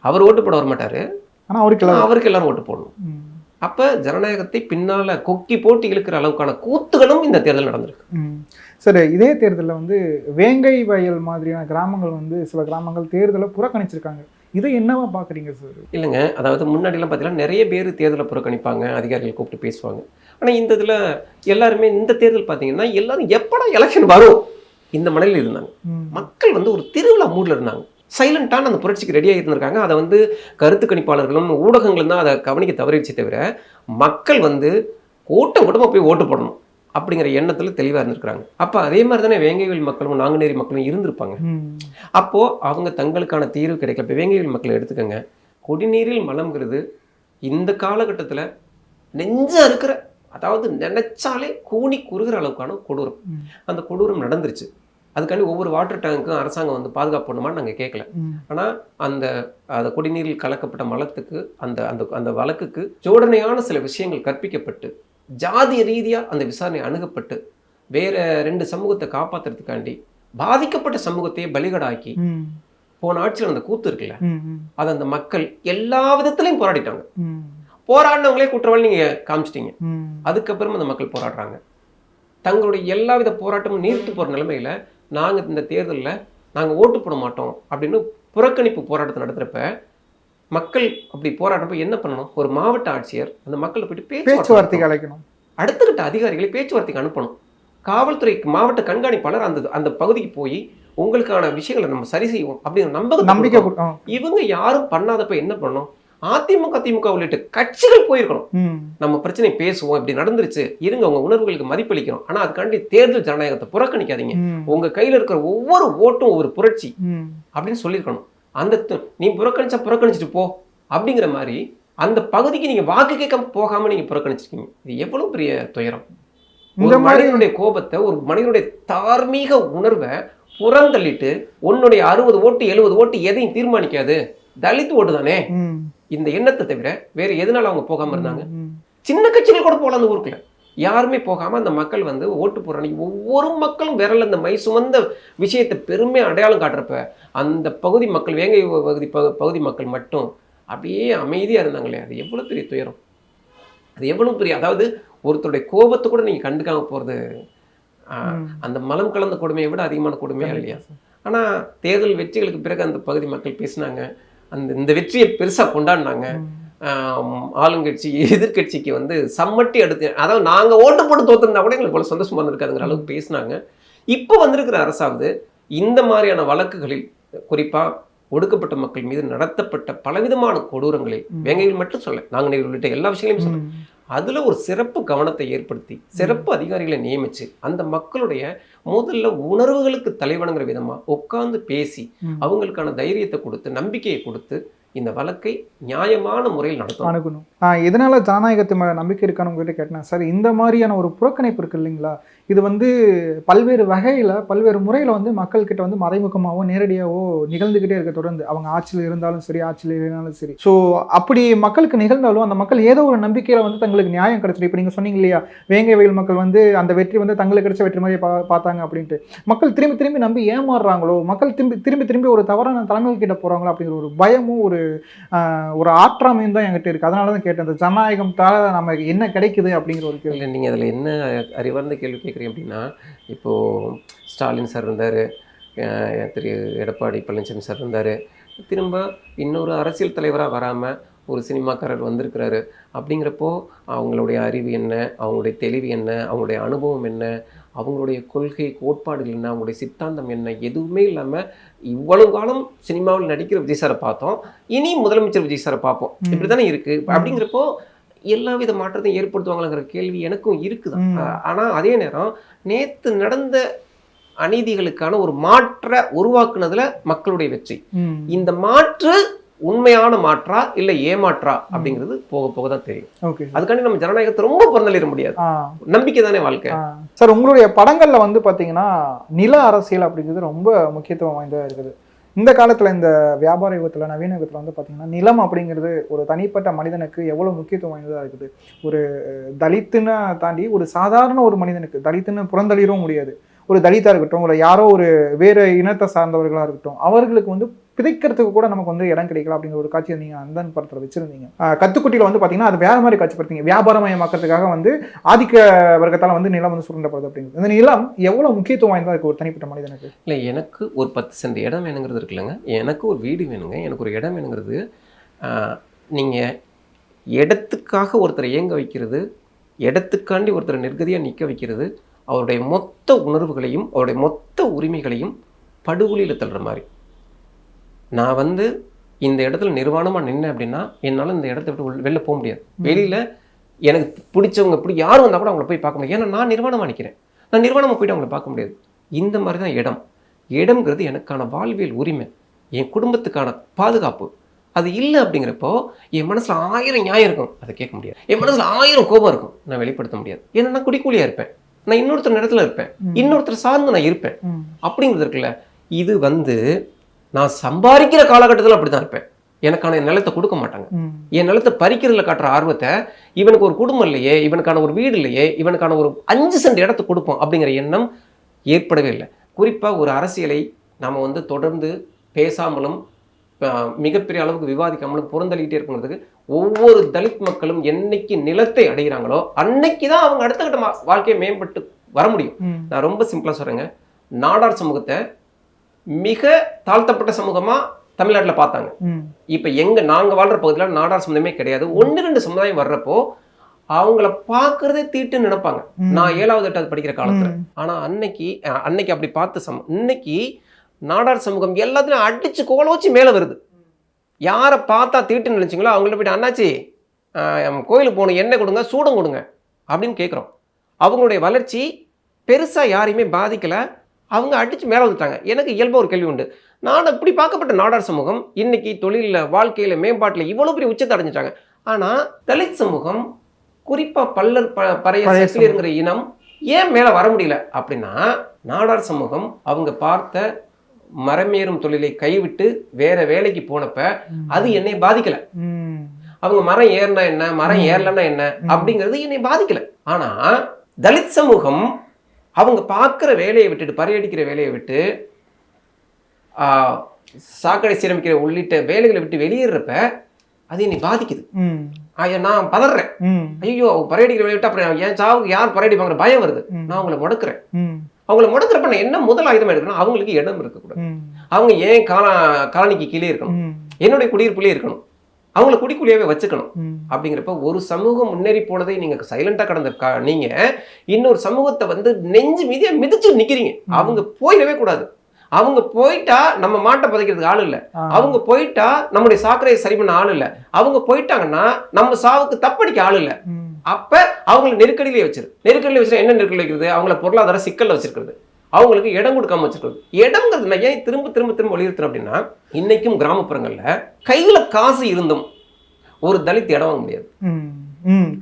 அவர் ஓட்டு போட வர மாட்டாரு ஆனால் அவருக்கு எல்லாரும் ஓட்டு போடணும். அப்போ ஜனநாயகத்தை பின்னால கொக்கி போட்டு இழுக்கிற அளவுக்கான கூத்துகளும் இந்த தேர்தல் நடந்திருக்கு. சரி, இதே தேர்தலில் வந்து வேங்கை வயல் மாதிரியான கிராமங்கள் வந்து சில கிராமங்கள் தேர்தலை புறக்கணிச்சிருக்காங்க. இதை என்னவா பார்க்குறீங்க சார்? இல்லைங்க, அதாவது முன்னாடிலாம் பார்த்தீங்கன்னா நிறைய பேர் தேர்தலை புறக்கணிப்பாங்க, அதிகாரிகள் கூப்பிட்டு பேசுவாங்க. ஆனால் இந்த இதில் எல்லாருமே இந்த தேர்தல் பார்த்தீங்கன்னா எல்லாரும் எப்படா எலெக்ஷன் வரும் இந்த மனநிலையில் இருந்தாங்க. மக்கள் வந்து ஒரு திருவிழா மூடில் இருந்தாங்க. சைலண்டான அந்த புரட்சிக்கு ரெடியாக இருந்திருக்காங்க. அதை வந்து கருத்து கணிப்பாளர்களும் ஊடகங்களும் தான் அதை கவனிக்க தவறிடுச்சே தவிர மக்கள் வந்து கூட்டமாக போய் ஓட்டு போடணும் அப்படிங்கிற எண்ணத்தில் தெளிவாக இருந்திருக்கிறாங்க. அப்போ அதே மாதிரி தானே வேங்கைவேல் மக்களும் நாங்குநேரி மக்களும் இருந்திருப்பாங்க. அப்போது அவங்க தங்களுக்கான தீர்வு கிடைக்கல. இப்போ வேங்கைவேல் மக்களை எடுத்துக்கோங்க. குடிநீரில் மலம்ங்கிறது இந்த காலகட்டத்தில் நெஞ்ச இருக்கிற, அதாவது நினைச்சாலே கூனி குறுகிற அளவுக்கான கொடூரம். அந்த கொடூரம் நடந்துருச்சு. அதுக்காண்டி ஒவ்வொரு வாட்டர் டேங்க்கும் அரசாங்கம் வந்து பாதுகாப்பு பண்ணுமான்னு நாங்கள் கேட்கல. ஆனால் அந்த குடிநீரில் கலக்கப்பட்ட மலத்துக்கு அந்த அந்த அந்த வழக்குக்கு ஜோடனையான சில விஷயங்கள் கற்பிக்கப்பட்டு ஜாதிய ரீதியாக அந்த விசாரணை அணுகப்பட்டு வேற 2 சமூகத்தை காப்பாற்றுறதுக்காண்டி பாதிக்கப்பட்ட சமூகத்தையே பலிகடாக்கி போன ஆட்சியில் அந்த கூத்து இருக்குல்ல, அதை அந்த மக்கள் எல்லா விதத்திலையும் போராடிட்டாங்க. போராடினவங்களே குற்றவாளி நீங்கள் காமிச்சிட்டீங்க. அதுக்கப்புறம் அந்த மக்கள் போராடுறாங்க. தங்களுடைய எல்லா வித போராட்டமும் நீர்த்து போகிற நிலைமையில் நாங்கள் இந்த தேர்தலில் நாங்கள் ஓட்டு போட மாட்டோம் அப்படின்னு புறக்கணிப்பு போராட்டத்தை நடத்துகிறப்ப மக்கள் அப்படி போராடுறப்ப என்ன பண்ணணும்? ஒரு மாவட்ட ஆட்சியர் அந்த மக்களை போயிட்டு பேச்சுவார்த்தைக்கு அழைக்கணும், அடுத்துக்கிட்ட அதிகாரிகளை பேச்சுவார்த்தைக்கு அனுப்பணும். காவல்துறைக்கு மாவட்ட கண்காணிப்பாளர் அந்த பகுதிக்கு போய் உங்களுக்கான விஷயங்களை நம்ம சரி செய்வோம் அப்படிங்கிற நம்பிக்கை. இவங்க யாரும் பண்ணாதப்ப என்ன பண்ணணும்? அதிமுக திமுக உள்ளிட்ட கட்சிகள் போயிருக்கணும். நம்ம பிரச்சனை பேசுவோம், இப்படி நடந்துருச்சு, இருங்க உங்க உணர்வுகளுக்கு மதிப்பளிக்கிறோம், ஆனா அதுக்காண்டி தேர்தல் ஜனநாயகத்தை புறக்கணிக்காதீங்க, உங்க கையில இருக்கிற ஒவ்வொரு ஓட்டும் ஒவ்வொரு புரட்சி அப்படின்னு சொல்லியிருக்கணும். அந்த நீ புறக்கணிச்சிட்டு போ அப்படிங்கிற மாதிரி அந்த பகுதிக்கு நீங்க வாக்கு கேட்க போகாம நீங்க புறக்கணிச்சிருக்கீங்க. இது எவ்வளவு பெரிய துயரம். ஒரு மனிதனுடைய கோபத்தை, ஒரு மனிதனுடைய தார்மீக உணர்வை புறந்தள்ளிட்டு உன்னுடைய 60 ஓட்டு 70 ஓட்டு எதையும் தீர்மானிக்காது, தலித் ஓட்டு தானே, இந்த எண்ணத்தை தவிர வேற எதனால அவங்க போகாம இருந்தாங்க? சின்ன கட்சிகள் கூட போல அந்த ஊருக்குள்ள யாருமே போகாம அந்த மக்கள் வந்து ஓட்டு போடுற அன்னைக்கு ஒவ்வொரு மக்களும் விரல் அந்த மை சுமந்த விஷயத்தை பெருமை அடையாளம் காட்டுறப்ப அந்த பகுதி மக்கள், வேங்கை பகுதி மக்கள் மட்டும் அப்படியே அமைதியா இருந்தாங்களே, அது எவ்வளவு பெரிய துயரம், அது எவ்வளவு பெரிய, அதாவது ஒருத்தருடைய கோபத்தை கூட நீங்க கண்டுக்காம போறது அந்த மலம் கலந்த கொடுமையை விட அதிகமான கொடுமையா இல்லையா? ஆனா தேர்தல் வெற்றிகளுக்கு பிறகு அந்த பகுதி மக்கள் பேசினாங்க, இந்த வெற்றியை பெருசா கொண்டாடினாங்க. ஆளுங்கட்சி எதிர்கட்சிக்கு வந்து சம்மட்டி அடுத்து, அதாவது நாங்க ஓட்டு போட்டு தோத்துருந்தா கூட எங்களுக்கு போல சந்தோஷமா இருந்திருக்காதுங்கிற அளவுக்கு பேசினாங்க. இப்போ வந்திருக்கிற அரசாவது இந்த மாதிரியான வழக்குகளில் குறிப்பா ஒடுக்கப்பட்ட மக்கள் மீது நடத்தப்பட்ட பலவிதமான கொடூரங்களில், வேங்கையில் மட்டும் சொல்ல, நாங்கள் உள்ளிட்ட எல்லா விஷயங்களையும் சொல்ல, அதுல ஒரு சிறப்பு கவனத்தை ஏற்படுத்தி சிறப்பு அதிகாரிகளை நியமிச்சு அந்த மக்களுடைய முதல்ல உணர்வுகளுக்கு தலைவணுங்கிற விதமா உட்கார்ந்து பேசி அவங்களுக்கான தைரியத்தை கொடுத்து நம்பிக்கையை கொடுத்து இந்த வழக்கை நியாயமான முறையில் நடத்தணும். எதனால ஜனநாயகத்து மேல நம்பிக்கை இருக்கான்னு உங்ககிட்ட கேட்டேன் சார். இந்த மாதிரியான ஒரு புறக்கணிப்பு இருக்கு இல்லைங்களா, இது வந்து பல்வேறு வகையில் பல்வேறு முறையில் வந்து மக்கள்கிட்ட வந்து மறைமுகமாகவோ நேரடியாகவோ நிகழ்ந்துக்கிட்டே இருக்க தொடர்ந்து, அவங்க ஆட்சியில் இருந்தாலும் சரி ஆட்சியில் இருந்தாலும் சரி. ஸோ அப்படி மக்களுக்கு நிகழ்ந்தாலும் அந்த மக்கள் ஏதோ ஒரு நம்பிக்கையில் வந்து தங்களுக்கு நியாயம் கிடைச்சிடும். இப்போ நீங்கள் சொன்னீங்க இல்லையா, வேங்கை வயல் மக்கள் வந்து அந்த வெற்றி வந்து தங்களுக்கு கிடைச்ச வெற்றி மாதிரி பார்த்தாங்க அப்படின்ட்டு. மக்கள் திரும்பி திரும்பி நம்பி ஏமாறுறாங்களோ, மக்கள் திரும்பி திரும்பி ஒரு தவறான தலைமைகள் கிட்ட போகிறாங்களோ அப்படிங்கிற ஒரு பயமும் ஒரு ஆற்றாமையும் தான் என்கிட்ட இருக்குது. அதனால தான் கேட்டேன், இந்த ஜனநாயகத்தால் நமக்கு என்ன கிடைக்குது அப்படிங்கிற ஒரு கேள்வி. நீங்கள் அதில் என்ன அறிவார்ந்த கேள்வி கேட்குறீங்க அப்படின்னா, இப்போது ஸ்டாலின் சார் இருந்தார், திரு எடப்பாடி பழனிசாமி சார் இருந்தார், திரும்ப இன்னொரு அரசியல் தலைவராக வராமல் ஒரு சினிமாக்காரர் வந்திருக்கிறாரு அப்படிங்கிறப்போ அவங்களுடைய அறிவு என்ன, அவங்களுடைய தெளிவு என்ன, அவங்களுடைய அனுபவம் என்ன, அவங்களுடைய கொள்கை கோட்பாடுகள் என்ன, அவங்களுடைய சித்தாந்தம் என்ன, எதுவுமே இல்லாமல் இவ்வளவு காலம் சினிமாவில் நடிக்கிற விஜய் சாரை பார்த்தோம், இனி முதலமைச்சர் விஜய் சாரை பார்ப்போம், இப்படி தானே இருக்குது. அப்படிங்கிறப்போ எல்லா வித மாற்றத்தையும் ஏற்படுத்துவாங்கங்கிற கேள்வி எனக்கும் இருக்குதான். ஆனால் அதே நேரம் நேற்று நடந்த அநீதிகளுக்கான ஒரு மாற்ற உருவாக்குனதுல மக்களுடைய வெற்றி. இந்த மாற்று உண்மையான மாற்றா இல்ல ஏமாற்றா அப்படிங்கிறது போக போக தான் தெரியும். அதுக்காண்டி நம்ம ஜனநாயகத்தை ரொம்ப புறந்தள்ளிட முடியாது. நம்பிக்கை தானே வாழ்க்கை. சார், உங்களுடைய படங்கள்ல வந்து பாத்தீங்கன்னா நில அரசியல் அப்படிங்கிறது ரொம்ப முக்கியத்துவம் வாய்ந்ததா இருக்குது. இந்த காலத்துல இந்த வியாபார யுகத்துல, நவீன யுகத்துல வந்து பாத்தீங்கன்னா நிலம் அப்படிங்கிறது ஒரு தனிப்பட்ட மனிதனுக்கு எவ்வளவு முக்கியத்துவம் வாய்ந்ததா இருக்குது. ஒரு தலித்துன்னு தாண்டி ஒரு சாதாரண ஒரு மனிதனுக்கு, தலித்துன்னு புறந்தள்ளிடவும் முடியாது, ஒரு தலிதா இருக்கட்டும், இல்லை யாரோ ஒரு வேறு இனத்தை சார்ந்தவர்களாக இருக்கட்டும், அவர்களுக்கு வந்து பிதைக்கிறதுக்கு கூட நமக்கு வந்து இடம் கிடைக்கல அப்படிங்கிற ஒரு காட்சியை நீங்கள் அந்த படத்தில் வச்சுருந்தீங்க. கத்துக்குட்டியில் வந்து பார்த்தீங்கன்னா அது வேறு மாதிரி காட்சிப்படுத்தீங்க. வியாபாரமயமாக்கிறதுக்காக வந்து ஆதிக்க வர்க்கத்தால் வந்து நிலம் வந்து சுரண்டப்படுது அப்படிங்கிறது. இந்த நிலம் எவ்வளோ முக்கியத்துவம் வாய்ந்ததாக இருக்குது ஒரு தனிப்பட்ட மனிதனுக்கு? இல்லை, எனக்கு ஒரு 10 சென்ட் இடம் வேணுங்கிறது இருக்குல்லங்க, எனக்கு ஒரு வீடு வேணுங்க, எனக்கு ஒரு இடம் வேணுங்கிறது. நீங்கள் இடத்துக்காக ஒருத்தரை இயங்க வைக்கிறது, இடத்துக்காண்டி ஒருத்தரை நிர்கதியாக நிற்க வைக்கிறது, அவருடைய மொத்த உணர்வுகளையும் அவருடைய மொத்த உரிமைகளையும் படுகொலியில் தள்ளுற மாதிரி. நான் வந்து இந்த இடத்துல நிர்வாணமாக நின்னேன் அப்படின்னா என்னால் இந்த இடத்த விட்டு வெளில போக முடியாது. வெளியில் எனக்கு பிடிச்சவங்க இப்படி யாரும் வந்தால் கூட அவங்கள போய் பார்க்க முடியாது. ஏன்னா நான் நிர்வாணமாக நிற்கிறேன். நான் நிர்வாணமாக போய்ட்டு அவங்கள பார்க்க முடியாது. இந்த மாதிரி தான் இடம். இடம்ங்கிறது எனக்கான வாழ்வியல் உரிமை, என் குடும்பத்துக்கான பாதுகாப்பு. அது இல்லை அப்படிங்கிறப்போ என் மனசில் 1000 நியாயம் இருக்கும், அதை கேட்க முடியாது. என் மனசில் 1000 கோபம் இருக்கும், நான் வெளிப்படுத்த முடியாது. ஏன்னா நான் குடிக்கூலியாக இருப்பேன், நான் இன்னொருத்தர் இடத்துல இருப்பேன், இன்னொருத்தர் சார்ந்து நான் இருப்பேன். அப்படிங்கிறது இருக்குல்ல, இது வந்து நான் சம்பாதிக்கிற காலகட்டத்தில் அப்படி தான் இருப்பேன். எனக்கான நிலத்தை கொடுக்க மாட்டாங்க. என் நிலத்தை பறிக்கிறதுல காட்டுற ஆர்வத்தை, இவனுக்கு ஒரு குடும்பம் இல்லையே, இவனுக்கான ஒரு வீடு இல்லையே, இவனுக்கான ஒரு 5 சென்ட் இடத்தை கொடுப்போம் அப்படிங்கிற எண்ணம் ஏற்படவே இல்லை. குறிப்பாக ஒரு அரசியலை நாம் வந்து தொடர்ந்து பேசாமலும் மிகப்பெரிய அளவுக்கு விவாதிக்காமலும் புறந்தள்ளிக்கிட்டே இருக்கிறதுக்கு ஒவ்வொரு தலித் மக்களும் என்னைக்கு நிலத்தை அடைகிறாங்களோ அன்னைக்கு தான் அவங்க அடுத்த கட்ட வாழ்க்கையை மேம்பட்டு வர முடியும். நான் ரொம்ப சிம்பிளாக சொல்கிறேங்க, நாடார் சமூகத்தை மிக தாழ்த்தப்பட்ட சமூகமாக தமிழ்நாட்டில் பார்த்தாங்க. இப்போ நாங்கள் வாழ்கிற பகுதியில் நாடார் சமுதாயமே கிடையாது. 1-2 சமுதாயம் வர்றப்போ அவங்கள பார்க்கறதே தீட்டு நினைப்பாங்க. நான் 7வது 8வது படிக்கிற காலத்தில். ஆனால் அன்னைக்கு அப்படி பார்த்து இன்னைக்கு நாடார் சமூகம் எல்லாத்தையும் அடிச்சு கோல வச்சு மேலே வருது. யாரை பார்த்தா தீட்டுன்னு நினைச்சிங்களோ அவங்கள்ட்ட போய்ட்டு அண்ணாச்சி கோயிலுக்கு போகணும், எண்ணெய் கொடுங்க, சூடம் கொடுங்க அப்படின்னு கேட்குறோம். அவங்களுடைய வளர்ச்சி பெருசாக யாரையுமே பாதிக்கலை, அவங்க அடித்து மேலே வந்துட்டாங்க. எனக்கு இயல்பாக ஒரு கேள்வி உண்டு, நான் இப்படி பார்க்கப்பட்ட நாடார் சமூகம் இன்னைக்கு தொழிலில், வாழ்க்கையில், மேம்பாட்டில் இவ்வளோ பெரிய உச்சத்தை அடைஞ்சிட்டாங்க. ஆனால் தலித் சமூகம், குறிப்பாக பல்லர் பறைய செட்டிலிருங்கிற இனம் ஏன் மேலே வர முடியல அப்படின்னா, நாடார் சமூகம் அவங்க பார்த்த மரமேறும் தொழிலை கைவிட்டு வேற வேலைக்கு போனப்ப அது என்னை பாதிக்கல. அவங்க மரம் ஏறினா என்ன, மரம் ஏறலன்னா என்ன அப்படிங்கிறது என்னை பாதிக்கல. ஆனா தலித் சமூகம் அவங்க பார்க்குற வேலையை விட்டுட்டு, பறையடிக்கிற வேலையை விட்டு, சாக்கடை சீரமைக்கிற உள்ளிட்ட வேலைகளை விட்டு வெளியேறப்ப அது என்னை பாதிக்குது. நான் பதறேன். ஐயோ, பறையடிக்கிற வேலையை விட்டு அப்புறம் என் சாவுக்கு யார் பறையடிப்பாங்கிற பயம் வருது. நான் அவங்களை முடக்கிறேன். அவங்களை முடக்கிறப்ப நான் என்ன முதல் ஆயுதமா எடுக்கணும், அவங்களுக்கு இடம் இருக்கக்கூடாது. அவங்க ஏன் காலனிக்கு கீழே இருக்கணும், என்னுடைய குடியிருப்புலேயே இருக்கணும், அவங்களை குடிக்குள்ளியாவே வச்சுக்கணும். அப்படிங்கிறப்ப ஒரு சமூகம் முன்னேறி போனதை நீங்க சைலண்டா கடந்த நீங்க இன்னொரு சமூகத்தை வந்து நெஞ்சு மீதியா மிதிச்சு நிக்கிறீங்க. அவங்க போயிடவே கூடாது. அவங்க போயிட்டா நம்ம மாட்டை புதைக்கிறதுக்கு ஆள் இல்லை, அவங்க போயிட்டா நம்முடைய சாக்கடையை சரி பண்ண ஆள் இல்லை, அவங்க போயிட்டாங்கன்னா நம்ம சாவுக்கு தப்படிக்க ஆள் இல்லை. அப்ப அவங்களை நெருக்கடியிலே வச்சிரு என்ன நெருக்கடி வைக்கிறது, அவங்கள பொருளாதார சிக்கல்ல வச்சிருக்கிறது, அவங்களுக்கு இடம் கொடுக்காம வச்சிருக்கிறது. இடம்ங்கிறது நான் ஏன் திரும்ப திரும்ப திரும்ப வலியுறுத்துறேன் அப்படின்னா, இன்னைக்கும் கிராமப்புறங்கள்ல கையில காசு இருந்தும் ஒரு தலித் இடம் வாங்க முடியாது.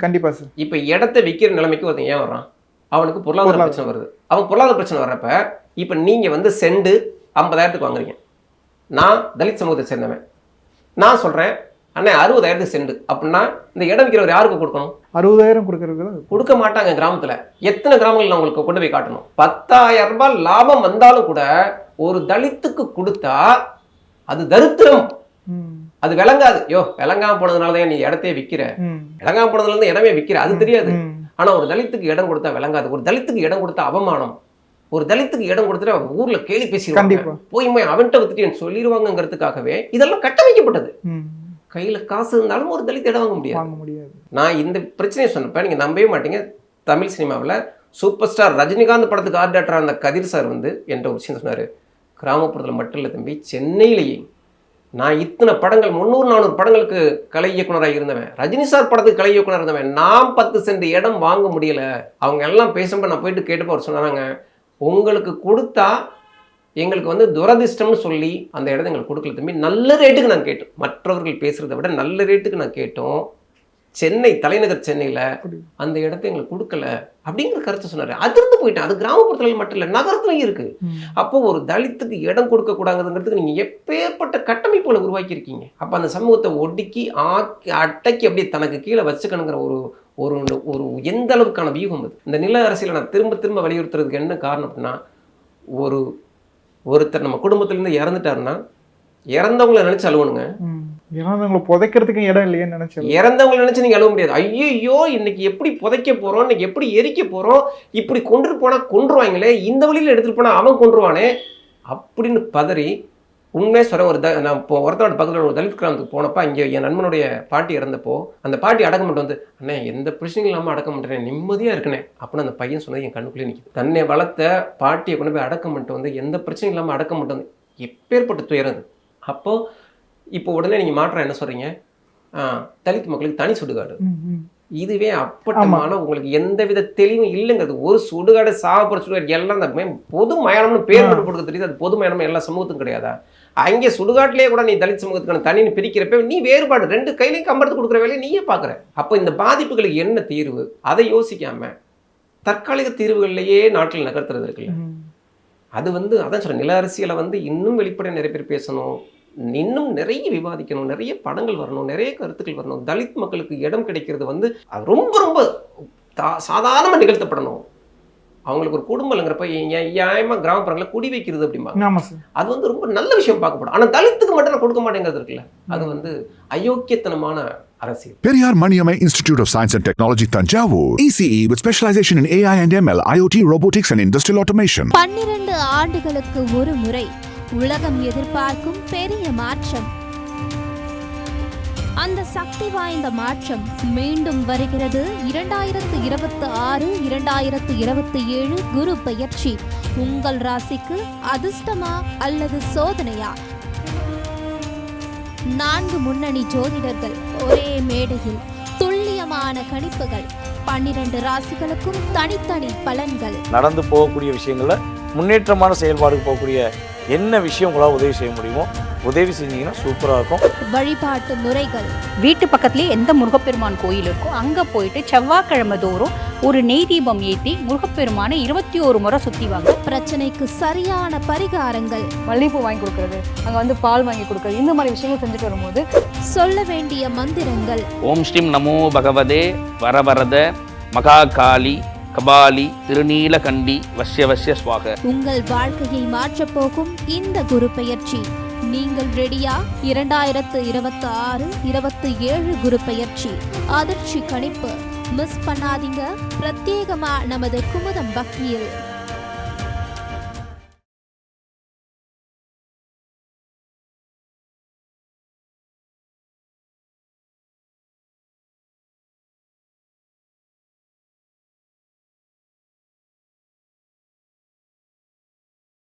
கண்டிப்பா சார். இப்ப இடத்தை விற்கிற நிலைமைக்கு ஒருத்தன் ஏன் வர்றான், அவனுக்கு பொருளாதார பிரச்சனை வருது. அவன் பொருளாதார பிரச்சனை வர்றப்ப இப்ப நீங்க வந்து செண்டு 50,000க்கு வாங்குறீங்க. நான் தலித் சமூகத்தை சேர்ந்தவன், நான் சொல்றேன் அண்ணே 60,000 செண்டு அப்படின்னா இந்த இடம் விற்கிறவர் யாருக்கு கொடுக்கணும்? 60,000 கொடுக்கறது கொடுக்க மாட்டாங்க. கிராமத்துல எத்தனை கிராமங்கள் நான் உங்களுக்கு கொண்டு போய் காட்டணும். 10,000 ரூபாய் லாபம் வந்தாலும் கூட ஒரு தலித்துக்கு கொடுத்தா அது தரித்திரம், அது விளங்காது. விளங்காம போனதுனாலதான் நீ இடத்தையே விற்கிற, விளங்காம போனதுல இருந்து இடமே விற்கிற, அது தெரியாது. ஆனா ஒரு தலித்துக்கு இடம் கொடுத்தா விளங்காது. ஒரு தலித்துக்கு இடம் கொடுத்தா அவமானம், ஒரு தலித்துக்கு இடம் கொடுத்துட்டு அவங்க ஊர்ல கேலி பேசிடுவாங்க, போய் அவன்கிட்ட வித்துட்டு சொல்லிடுவாங்கிறதுக்காகவே இதெல்லாம் கட்டமைக்கப்பட்டது. கையில் காசு இருந்தாலும் ஒரு தலித் இடம் வாங்க முடியாது. நான் இந்த பிரச்சனையை சொன்னப்ப நீங்கள் நம்பவே மாட்டீங்க, தமிழ் சினிமாவில் சூப்பர் ஸ்டார் ரஜினிகாந்த் படத்துக்கு ஆர்ட் டேரக்டராக இருந்த கதிர் சார் வந்து என்ற ஒரு விஷயம் சொன்னார். கிராமப்புறத்தில் மட்டும் இல்லை தம்பி, சென்னையிலேயே நான் இத்தனை படங்கள் 300-400 படங்களுக்கு கலை இயக்குனராக இருந்தவன், ரஜினி சார் படத்துக்கு கலை இயக்குனர் இருந்தவன், நான் 10 சென்ட் இடம் வாங்க முடியலை. அவங்க எல்லாம் பேசும்போது நான் போயிட்டு கேட்டப்போ அவர் சொன்னாங்க, உங்களுக்கு கொடுத்தா எங்களுக்கு வந்து துரதிர்ஷ்டம்னு சொல்லி அந்த இடத்த எங்களுக்கு கொடுக்கல தம்பி, நல்ல ரேட்டுக்கு நான் கேட்டோம். மற்றவர்கள் பேசுகிறத விட நல்ல ரேட்டுக்கு நான் கேட்டோம். சென்னை தலைநகர் சென்னையில் அந்த இடத்த எங்களுக்கு கொடுக்கல அப்படிங்கிற கருத்தை சொன்னார். அதிர்ந்து போயிட்டேன். அது கிராமப்புறத்தில் மட்டும் இல்லை, நகரத்துலையும் இருக்குது. அப்போ ஒரு தலித்துக்கு இடம் கொடுக்கக்கூடாதுங்கிறதுக்கு நீங்கள் எப்பேற்பட்ட கட்டமைப்புகளை உருவாக்கியிருக்கீங்க. அப்போ அந்த சமூகத்தை ஒடுக்கி அடக்கி அப்படியே தனக்கு கீழே வச்சுக்கணுங்கிற ஒரு ஒரு ஒரு எந்த அளவுக்கான வியூகம் அது. இந்த நில அரசியலை நான் திரும்ப திரும்ப வலியுறுத்துறதுக்கு என்ன காரணம் அப்படின்னா, ஒருத்தர் நம்ம குடும்பத்திலேருந்து இறந்துட்டாருன்னா இறந்தவங்களை நினச்சி அழுவணுங்க. இறந்தவங்களை புதைக்கிறதுக்கு இடம் இல்லையேன்னு நினச்சி இறந்தவங்களை நினச்சி நீங்கள் அழுவ முடியாது. ஐயோ இன்னைக்கு எப்படி புதைக்க போகிறோம், இன்னைக்கு எப்படி எரிக்க போகிறோம், இப்படி கொண்டுட்டு போனால் கொன்றுவாங்களே, இந்த வழியில் எடுத்துகிட்டு போனால் அவன் கொன்றுவானே அப்படின்னு பதறி. உண்மையாக சொல்கிறேன், நான் இப்போ ஒருத்தரோட பக்கத்தில் ஒரு தலித் கிராமத்துக்கு போனப்போ இங்கே என் நண்பனுடைய பாட்டி இறந்தப்போ அந்த பாட்டி அடக்கம் பண்ணிட்டு வந்து, அண்ணே எந்த பிரச்சனையும் இல்லாமல் அடக்கம் பண்ணுறேன், நிம்மதியாக இருக்கனே அப்படின்னு அந்த பையன் சொன்னது என் கண்ணுக்குள்ளே நிற்கிது. தன்னை வளர்த்த பாட்டியை கொண்டு போய் அடக்கம் பண்ணிட்டு வந்து எந்த பிரச்சனையும் இல்லாமல் அடக்கம் பண்ணிட்டு வந்து எப்பேற்பட்ட துயரம். அப்போது இப்போ உடனே நீங்கள் மாற்றம் என்ன சொல்கிறீங்க, தலித் மக்களுக்கு தனி சுடுகாடு. இதுவே அப்பட்டமான உங்களுக்கு எந்த வித தெளிவும் இல்லைங்கிறது. ஒரு சுடுகாடு சாவப்படுற சுடுகாடு எல்லாம் அந்த பொது மயானம்னு பேர் மட்டும் கொடுக்க தெரியுது. அது பொது மயானம் எல்லா சமூகத்துக்கும் கிடையாதா? அங்கே சுடுகாட்டிலே கூட நீ தலித் சமூகத்துக்கான தனின்னு பிரிக்கிறப்ப நீ வேறுபாடு 2 கையிலையும் கம்பெடுத்து கொடுக்குற வேலையை நீயே பார்க்குற. அப்போ இந்த பாதிப்புகளுக்கு என்ன தீர்வு அதை யோசிக்காம தற்காலிக தீர்வுகள்லையே நாட்டில் நகர்த்துறது இருக்குல்ல, அது வந்து அதான் சொல்கிறேன். நில அரசியலை வந்து இன்னும் வெளிப்படையாக நிறைய பேர் பேசணும், இன்னும் நிறைய விவாதிக்கணும், நிறைய படங்கள் வரணும், நிறைய கருத்துக்கள் வரணும். தலித் மக்களுக்கு இடம் கிடைக்கிறது வந்து அது ரொம்ப ரொம்ப சாதாரணமாக நிகழ்த்தப்படணும். அவங்களுக்கு ஒரு குடும்பம் இல்லைங்கிறப்ப நியாயமாக கிராமப்புறங்களில் குடி வைக்கிறது அப்படிம்பாங்க. அது வந்து ரொம்ப நல்ல விஷயம் பார்க்கப்படும். ஆனால் தலித்துக்கு மட்டும் நான் கொடுக்க மாட்டேங்கிறது இருக்குல்ல, அது வந்து அயோக்கியத்தனமான அரசியல். Periyar Maniamai Institute of Science and Technology, Tanjavur. ECE with specialization in AI and ML, IoT, robotics and industrial automation. 12 ஆண்டுகளுக்கு ஒரு முறை உலகம் எதிர்பார்க்கும் பெரிய மாற்றம். அந்த சக்தி வாய்ந்த மாற்றம் மீண்டும் வருகிறது. 2026-2027 குரு பெயர்ச்சி உங்கள் ராசிக்கு அதிர்ஷ்டமா அல்லது சோதனையா? 4 முன்னணி ஜோதிடர்கள் ஒரே மேடையில் துல்லியமான கணிப்புகள், 12 ராசிகளுக்கும் தனித்தனி பலன்கள். நடந்து போகக்கூடிய விஷயங்கள முன்னேற்றமான செயல்பாடு போகக்கூடிய என்ன விஷயம் உங்களால் உதவி செய்ய முடியுமோ உதவி செஞ்சீங்கன்னா சூப்பராக இருக்கும். வழிபாட்டு முறைகள், வீட்டு பக்கத்துலேயே எந்த முருகப்பெருமான் கோயில் இருக்கோ அங்கே போயிட்டு செவ்வாய்க்கிழமை தோறும் ஒரு நெய் தீபம் ஏற்றி முருகப்பெருமானை 21 முறை சுற்றி வாங்க. பிரச்சனைக்கு சரியான பரிகாரங்கள், மல்லிகைப்பூ வாங்கி கொடுக்கறது, அங்கே வந்து பால் வாங்கி கொடுக்கறது, இந்த மாதிரி விஷயங்கள் செஞ்சுட்டு வரும்போது சொல்ல வேண்டிய மந்திரங்கள். ஓம் ஸ்ரீம் நமோ பகவதே வரவரத மகாகாளி கபாலி திருநீலகண்டி வஷ்ய ஸ்வாக. உங்கள் வாழ்க்கையை மாற்றப் போகும் இந்த குரு பெயர்ச்சி. நீங்கள் ரெடியா? 2026-27 குரு பெயர்ச்சி அதிர்ச்சி கணிப்பு மிஸ் பண்ணாதீங்க. பிரத்யேகமா நமது குமுதம் பக்தியில்.